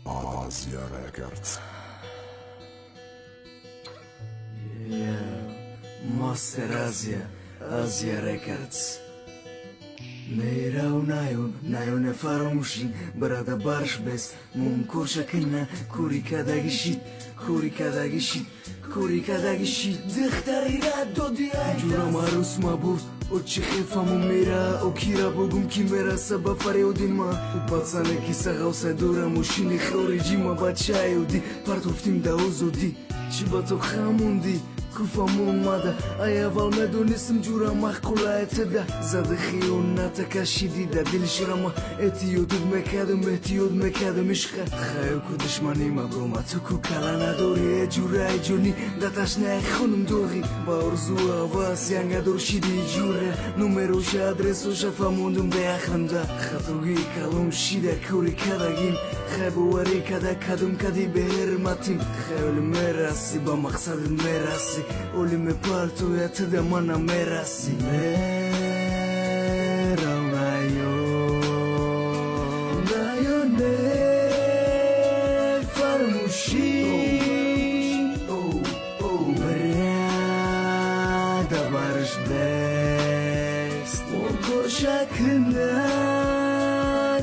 Asia Records. Yeah, Master Asia Records. Neirau nayon e faramushin Brada barsh bes Mum kursha kena Kurika dagishit Dikhtari ra dodi ay Jura marus mabur O që khifa mu mira O kira bogum kimera Saba fare udin ma U pacane kisa gausa dura Mushini khori gjima bachaj udi Partoftim da uzodi Që bato khamundi Kufa mu mada Aja val me do nisëm gjura mahkula e të da Zadë khion nata ka shidida Dil shirama e ti jodud me kadëm E ti jod me kadëm ishka Khajo ku dëshmanima broma Të ku kalana dori e gjura e gjoni Da tash ne e khunëm dori Ba urzua vas janë nga dorë shidi i gjure Numero shë adreso shë fa mundëm dhe akhënda Khatugi kalum shida kuri kadagim Khajo ari kada kadum kadi beher matim Khajo lë merasi ba maqsadin merasi Oli me partu e të dhe mana merasi Mera Unajo ne farmushin Brada barsh best O kosha këna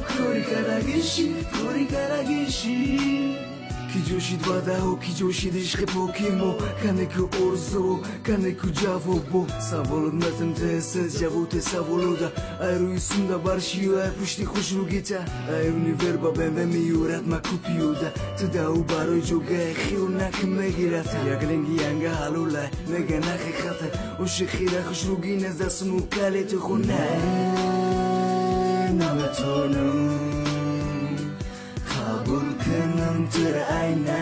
Kori karagishi Ki gjoshit vadaho, ki gjoshit ishke pokimo Kane ku orzo, kane ku gjavo bo Sa volët me të ndese, zgjavot e sa voloda Aeru i sunda barshi ju e pushti kush rrugita Aeru një verba bembe mi jurat ma kupiuda Të da u baroj gjoga e khiu na këme girata Ja glengi nga halulaj, me gana khikhata O shikhira kush rrugin e zda së mu kale të khunaj Na me tonëm Kabul kënëm të rajna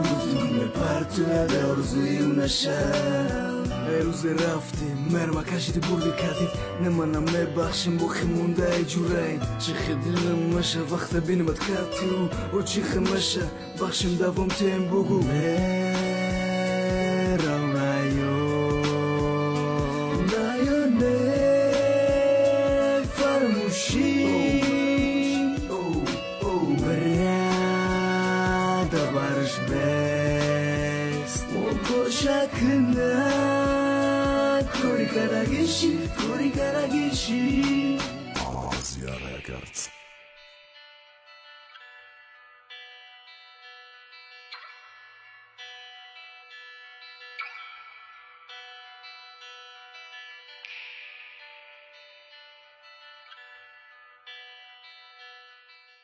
Uzdu me partu edhe orzu ju në shal Eruze rafti, merma kashit i burdi katit Në mëna me bashim bukhim munda e gjurajn Që khidilë mësha vakhta binë më të katiu O që khëmësha, bashim davom të e mbugu Mera unajo ne farmushin Brada barsh best O kosha këna Kori karagishi Asia Records.